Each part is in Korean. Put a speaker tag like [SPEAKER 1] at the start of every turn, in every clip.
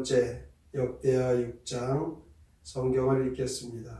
[SPEAKER 1] 번째 역대하 6장 성경을 읽겠습니다.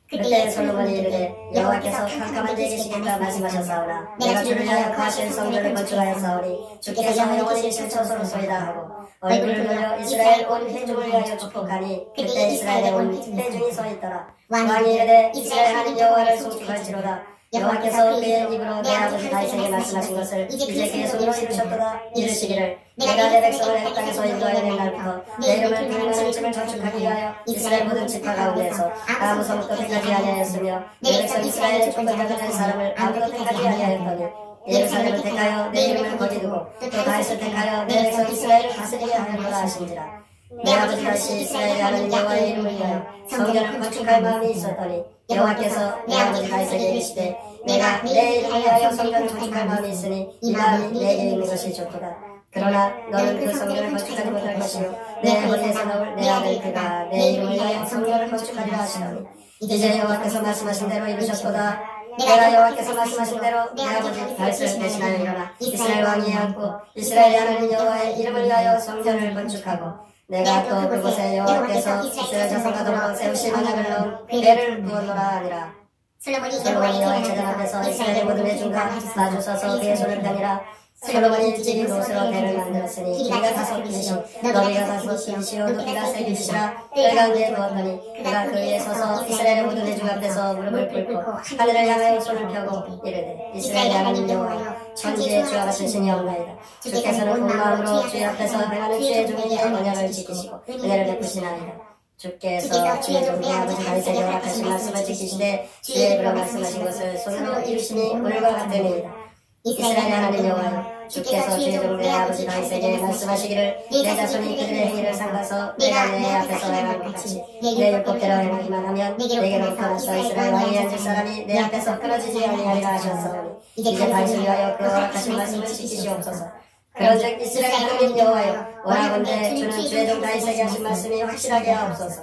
[SPEAKER 2] 그때 솔로몬이 이르되 여호와께서 깜깜한 데에 계시겠다 말씀하셨사오나 내가 주를 위하여 거하실 성전을 건축하였사오니 주께서 영원히 계실 처소로소이다 하고 얼굴을 돌려 이스라엘 온 회중을 위하여 축복하니 그때 이스라엘의 온 회중이 서 있더라. 왕이 이르되 이스라엘 하나님 여호와를 송축할지로다. 여호와께서 그의 입으로 내 아버지 다윗에게 말씀하신 것을 이제 그의 손으로 이루셨도다. 이르시기를 내가 내 백성을 애굽 땅에서 인도하여 낸 날부터 내 이름을 부르는 집을 건축하기 위하여 이스라엘 모든 지파 가운데서 아무 성도 택하지 아니하였으며 내 백성 이스라엘의 쫓겨나는 사람을 아무도 택하지 아니하였더니 예루살렘을 택하여 내 이름을 거기 두고 또 다윗을 택하여 내 백성 이스라엘을 다스리게 하였노라 하신지라. 내 아버지 다윗이 이스라엘의 하나님 여호와의 이름을 위하여 성전을 건축할 마음이 있었더니 여호와께서 내 아버지 다윗에게 이르시되 내가 내 이름을 위하여 성전을 건축할 마음이 있으니 이 마음이 내게 있는 것이 좋도다. 그러나 너는 그 성전을 건축하지 못할 것이요 내 아버지에서 나올 내 아들 그가 내 이름을 위하여 성전을 건축하리라 하시더니 이제 여호와께서 말씀하신 대로 이루셨도다. 내가 여호와께서 말씀하신 대로 내 아버지 다윗을 대신하여 일어나 이스라엘 왕위에 앉고 이스라엘의 하나님 여호와의 이름을 위하여 성전을 건축하고 내가 또 그곳에 여호와께서 이스라엘 자손과 더불어 세우신 언약을 넣은 괴를 부었노라 하니라. 솔로몬이 여호와의 제단 앞에서 이스라엘의 모든 회중과 마주 서서 그의 손을 펴니라. 솔로몬이 일찍이 노스로 배를 만들었으니 길이가 5규빗이요 너비가 5규빗이요 높이가 3규빗이라 뜰 가운데에 두었더니 그가 그 위에 서서 이스라엘의 모든 회중 앞에서 무릎을 꿇고 하늘을 향하여 손을 펴고 이르되 이스라엘의 하나님 여호와여 천지의 주와 같은 신이 없나이다. 주께서는 온 마음으로 주의 앞에서 행하는 주의 종의 언약을 지키시고 은혜를 베푸시나이다. 주께서 주의 종 내 아버지 다윗에게 허락하신 말씀을 지키시되 주의 입으로 말씀하신 것을 손으로 이루시니 오늘과 같으니이다. 이스라엘의 하나님 여호와여 주께서 주의 종 내 아버지 다윗에게 말씀하시기를 내 자손이 그들의 행위를 삼가서 내가 내 앞에서 행한 것 같이 내 율법대로 행하기만 하면 내게로부터 나서 이스라엘 왕이 앉을 사람이 내 앞에서 끊어지지 아니하리라 하셨사오니 이제 다윗을 위하여 그 허락하신 말씀을 지키시옵소서. 그런즉 이스라엘 하나님 여호와여 원하건대 주는 주의 종 다윗에게 하신 말씀이 확실하게 하옵소서.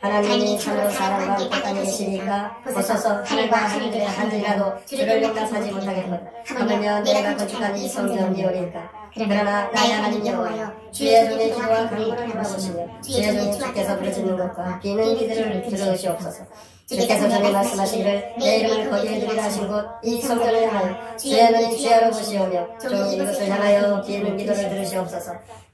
[SPEAKER 2] 하나님이 참으로 사람과 그 땅에 계시니까 보소서 하늘과 하늘들의 한들이라도 주를 용납하지 못하겠거든. 하물며 내가 건축한 이 성전이오리까. 그러나 나의 하나님 여호와여 주의 종의 기도와 간구를 돌아보시며 주의 종이 주께서 부르짖는 것과 비는 기들을 들으시옵소서. 주께서 전에 말씀하시기를 내 이름을 거기에 두리라 하신 곳 이 성전을 향하여 주의 눈이 주야로 보시오며 종이 이것을 향하여 비는 기도를 들으시옵소서.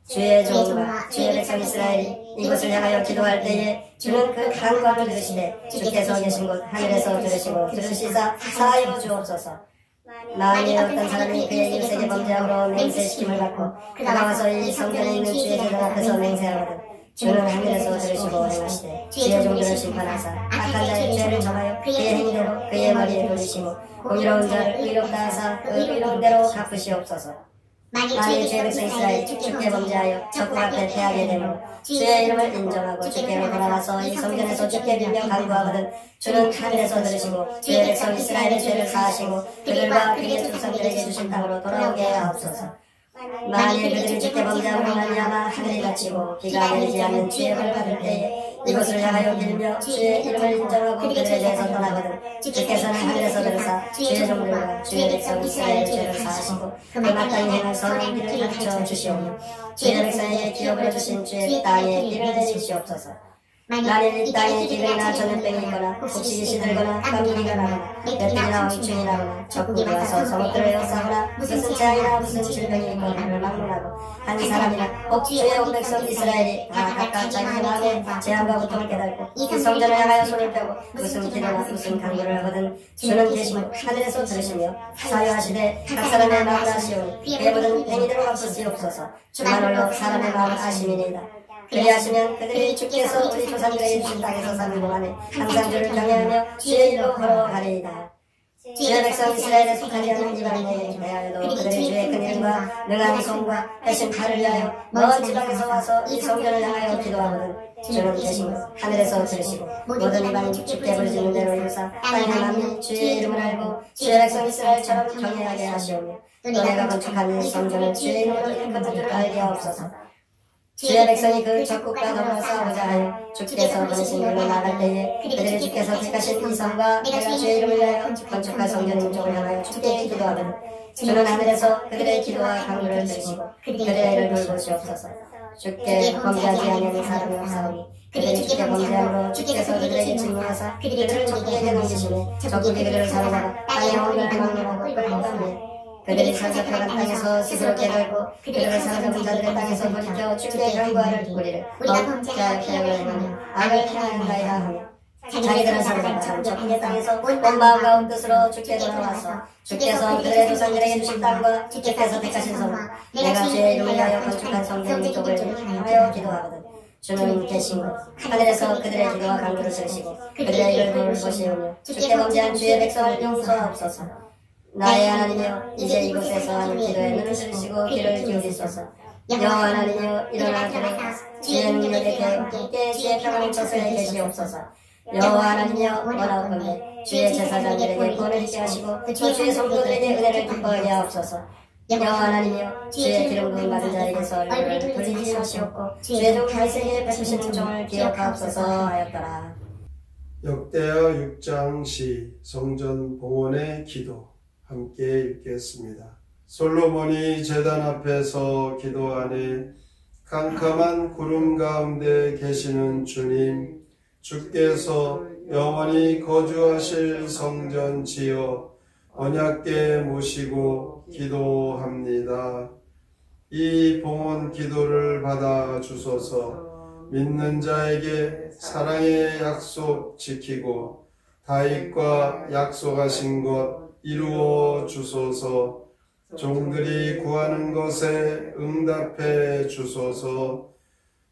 [SPEAKER 2] 주의 종과 주의 백성 이스라엘이 이곳을 향하여 기도할 때에 주는 그 간구함을 들으시되 주께서 계신 곳 하늘에서 들으시고 들으시사 사하여 주옵소서. 만일 어떤 사람이 그의 이웃에게 범죄함으로 맹세시킴을 받고 그가 와서 이 성전에 있는 주의 제단 앞에서 맹세하거든 주는 하늘에서 들으시고 행하시되 주의 종들을 심판하사 악한 자의 죄를 정하여 그의 행위대로 그의 머리에 돌리시고 공의로운 자를 의롭다 하사 그 의로운 대로 갚으시옵소서. 만일 주의 백성 이스라엘이 주께 범죄하여 적국 앞에 패하게 되므로 주의 이름을 인정하고 주께로 돌아와서 이 성전에서 주께 빌며 간구하거든 주는 하늘에서 들으시고 주의 백성 이스라엘의 죄를 사하시고 그들과 그의 조상들에게 주신 땅으로 돌아오게 하옵소서. 만일 그들이 주께 범죄함으로 말미암아 하늘이 닫히고 비가 내리지 않는 주의 벌 받을 때에 이곳을 향하여 빌며 주의 이름을 인정하고 그들에 대해서 떠나거든 주께서는 하늘에서 들으사 주의 종들과 주의 백성 이스라엘의 죄를 사하시고 그 마땅히 행할 선한 길을 가르쳐 주시오며 주의 백성에게 기업을 주신 주의 땅에 길을 내주시옵소서. 만일 이 땅에 기근이나 전염병이 있거나 곡식이 시들거나 깜기가 나거나 멧돼지나 홍충이 나거나 적국이 와서 성읍들을 에워싸거나 무슨 재앙이나 무슨 질병이 있거나를 막론하고 한 사람이나 혹 주의 온 백성 이스라엘이 다 각각 자기 마음에 재앙과 고통을 깨닫고 이 성전을 향하여 손을 펴고 무슨 기도나 무슨 간구를 하거든 주는 계시므로 하늘에서 들으시며 사유하시되 각 사람의 마음을 아시오니 그의 모든 행위대로 갚으시옵소서. 주만홀로 사람의 마음을 아심이니이다. 그리하시면 그들이 주께서 우리 조상들에게 주신 땅에서 사는 동안에 항상 주를 경외하며 주의 일로 걸어가리이다. 주의 백성 이스라엘에 속하지 않는 이방인에게 대하여도 그들이 주의 큰 일과 능한 손과 하신 팔을 위하여 먼 지방에서 와서 이 성전을 향하여 기도하거든 주는 계시므로 하늘에서 들으시고 모든 이방인 주께 부르짖는 대로 이루사 땅의 만민이 주의 이름을 알고 주의 백성 이스라엘처럼 경외하게 하시오며 또 내가 건축하는 이 성전을 주의 이름으로 일컫는 줄 알게 하옵소서. 주의 백성이 그 적국과 더불어 싸우자 하여 주께서 보내신 길로 나갈 때에 그들이 주께서 택하신 이 성과 내가 주의 이름을 위하여 건축할 성전의 쪽을 향하여 주께 기도하거든 주는 하늘에서 그들의 기도와 간구를 들으시고 그들의 일을 돌보시옵소서. 주께 범죄하지 아니하는 사람이 없사오니 그들이 주께 범죄함으로 주께서 그들에게 증명하사 그들을 적국에게 넘기시니 적국이 그들을 사로잡아 땅의 왕을 막론하고 끌어가며 그들이 사로잡혀간 땅에서 스스로 깨달고 그들을 사로잡은 자들의 땅에서 돌이켜 주께 경고하를 듣고리를 우리가 범죄하여 계획을 행하며 악을 행하였나이다 하며 자기들은 사로잡아 적국의 땅에서 온 마음과 온 뜻으로 주께 돌아와서 주께서 그들의 조상들에게 주신 땅과 주께서 택하신 성과 내가 주의 이름을 위하여 건축한 성전 이쪽을 향하여 기도하거든. 주는 계신 곳 하늘에서 그들의 기도와 간구를 들으시고 그들의 일을 돌보시오며 주께 범죄한 주의 백성을 용서하옵소서. 나의 하나님이여 이제 이곳에서 하는 기도에 눈을 들으시고 귀를 기울이소서. 여호와 하나님이여 일어나 들어가 주의 능력에 함께 주의 평안을 처소에 계시옵소서. 여호와 하나님이여 원하옵건대 주의 제사장들에게 구원을 있게 하시고 또 주의 성도들에게 은혜를 기뻐하게 하옵소서. 여호와 하나님이여 주의 기름 부은 받은 자에게서 얼굴을 돌리지 마시옵고 주의 종 다윗에게 베푸신 은총을 기억하옵소서 하였더라.
[SPEAKER 1] 역대하 6장 시 성전 봉헌의 기도 함께 읽겠습니다. 솔로몬이 제단 앞에서 기도하니 캄캄한 구름 가운데 계시는 주님, 주께서 영원히 거주하실 성전 지어 언약궤 모시고 기도합니다. 이 봉헌 기도를 받아 주소서. 믿는 자에게 사랑의 약속 지키고 다윗과 약속하신 것 이루어 주소서. 종들이 구하는 것에 응답해 주소서.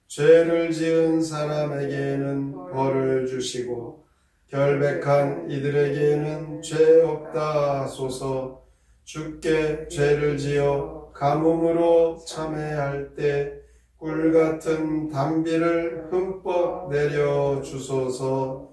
[SPEAKER 1] 죄를 지은 사람에게는 벌을 주시고 결백한 이들에게는 죄 없다 하소서. 주께 죄를 지어 가뭄으로 참회할 때 꿀같은 단비를 흠뻑 내려 주소서.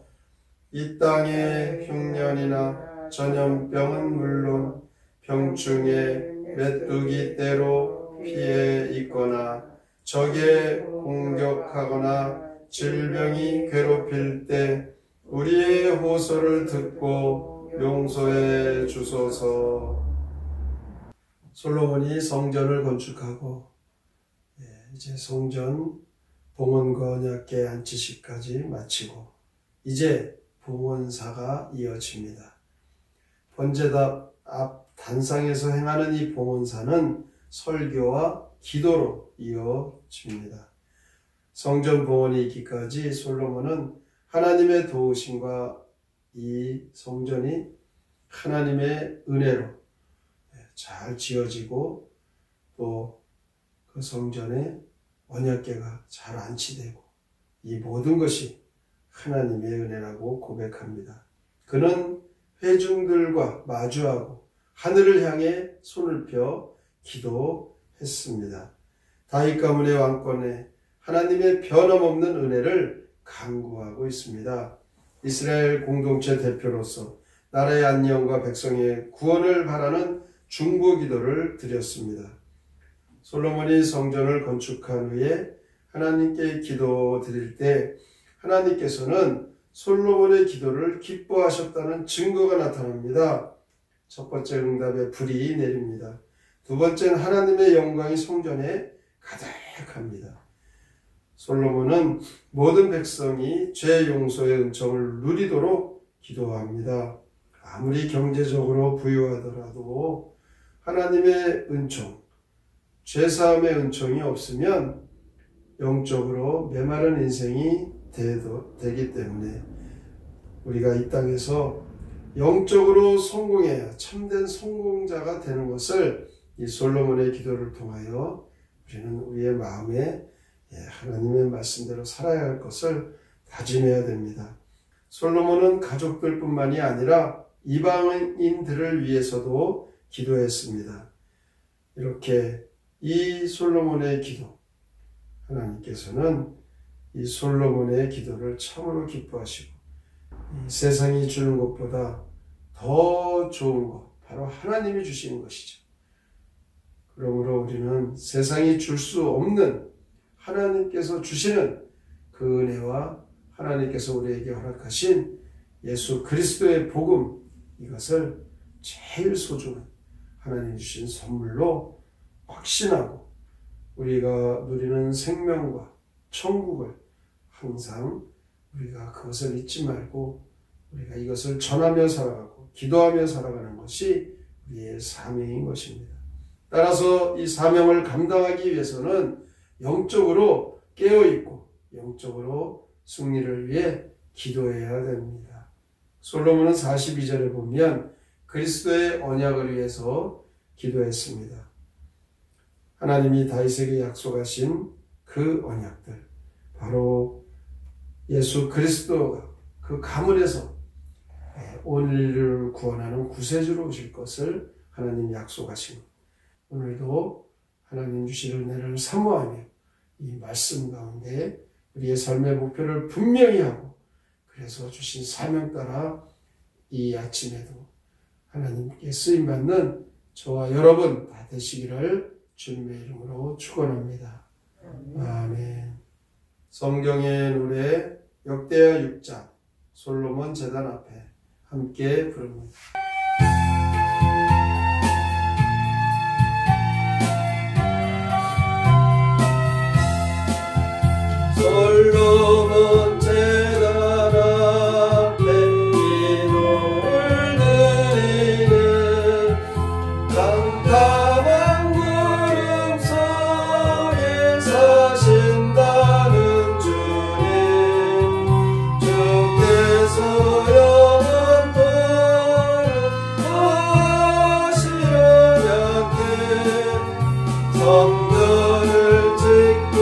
[SPEAKER 1] 이 땅의 흉년이나 전염병은 물론 병충해 메뚜기 떼로 피해 있거나 적에 공격하거나 질병이 괴롭힐 때 우리의 호소를 듣고 용서해 주소서. 솔로몬이 성전을 건축하고 이제 성전 봉헌과 언약궤 안치식까지 마치고 이제 봉헌사가 이어집니다. 번제탑 앞 단상에서 행하는 이 봉헌사는 설교와 기도로 이어집니다. 성전 봉헌이 있기까지 솔로몬은 하나님의 도우심과 이 성전이 하나님의 은혜로 잘 지어지고 또 그 성전에 언약궤가 잘 안치되고 이 모든 것이 하나님의 은혜라고 고백합니다. 그는 회중들과 마주하고 하늘을 향해 손을 펴 기도했습니다. 다윗 가문의 왕권에 하나님의 변함없는 은혜를 간구하고 있습니다. 이스라엘 공동체 대표로서 나라의 안녕과 백성의 구원을 바라는 중보 기도를 드렸습니다. 솔로몬이 성전을 건축한 후에 하나님께 기도 드릴 때 하나님께서는 솔로몬의 기도를 기뻐하셨다는 증거가 나타납니다. 첫 번째 응답에 불이 내립니다. 두 번째는 하나님의 영광이 성전에 가득합니다. 솔로몬은 모든 백성이 죄 용서의 은총을 누리도록 기도합니다. 아무리 경제적으로 부유하더라도 하나님의 은총, 죄사함의 은총이 없으면 영적으로 메마른 인생이 되기 때문에 우리가 이 땅에서 영적으로 성공해야 참된 성공자가 되는 것을 이 솔로몬의 기도를 통하여 우리는 우리의 마음에 하나님의 말씀대로 살아야 할 것을 다짐해야 됩니다. 솔로몬은 가족들뿐만이 아니라 이방인들을 위해서도 기도했습니다. 이렇게 이 솔로몬의 기도, 하나님께서는 이 솔로몬의 기도를 참으로 기뻐하시고 이 세상이 주는 것보다 더 좋은 것, 바로 하나님이 주시는 것이죠. 그러므로 우리는 세상이 줄 수 없는 하나님께서 주시는 그 은혜와 하나님께서 우리에게 허락하신 예수 그리스도의 복음, 이것을 제일 소중한 하나님 주신 선물로 확신하고 우리가 누리는 생명과 천국을 항상 우리가 그것을 잊지 말고 우리가 이것을 전하며 살아가고 기도하며 살아가는 것이 우리의 사명인 것입니다. 따라서 이 사명을 감당하기 위해서는 영적으로 깨어있고 영적으로 승리를 위해 기도해야 됩니다. 솔로몬은 42절에 보면 그리스도의 언약을 위해서 기도했습니다. 하나님이 다윗에게 약속하신 그 언약들, 바로 예수 그리스도가 그 가문에서 온 인류를 구원하는 구세주로 오실 것을 하나님 약속하신 것. 오늘도 하나님 주실 은혜를 사모하며 이 말씀 가운데 우리의 삶의 목표를 분명히 하고 그래서 주신 사명 따라 이 아침에도 하나님께 쓰임받는 저와 여러분 다 되시기를 주님의 이름으로 축원합니다. 아멘. 성경의 노래 역대하 6장 솔로몬 제단 앞에 함께 부릅니다. 솔로몬 제단 앞에 기도를 드리는 캄캄한 구름 속에 사신다는 주님, 주께서 영원토록 하시려 약해 성전을 짓고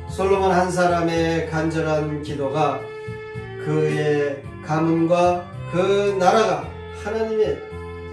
[SPEAKER 1] 솔로몬 한 사람의 간절한 기도가 그의 가문과 그 나라가 하나님의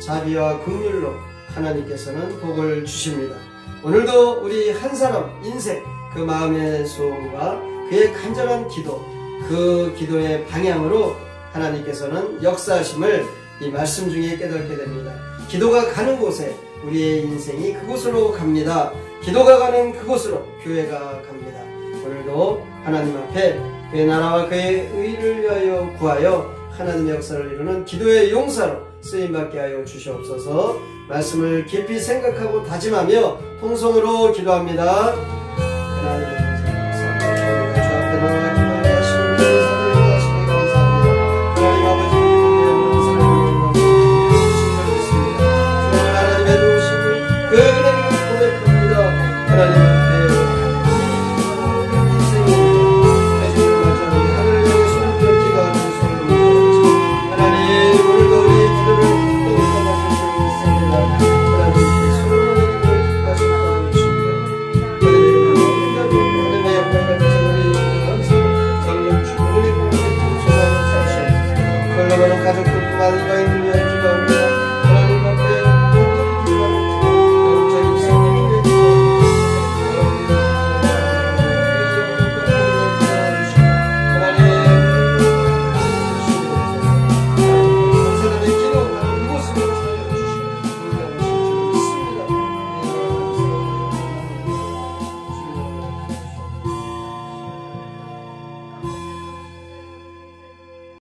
[SPEAKER 1] 자비와 긍휼로 하나님께서는 복을 주십니다. 오늘도 우리 한 사람 인생 그 마음의 소원과 그의 간절한 기도, 그 기도의 방향으로 하나님께서는 역사하심을 이 말씀 중에 깨닫게 됩니다. 기도가 가는 곳에 우리의 인생이 그곳으로 갑니다. 기도가 가는 그곳으로 교회가 갑니다. 오늘도 하나님 앞에 그의 나라와 그의 의를 위하여 구하여 하나님의 역사를 이루는 기도의 용사로 쓰임받게 하여 주시옵소서. 말씀을 깊이 생각하고 다짐하며 통성으로 기도합니다.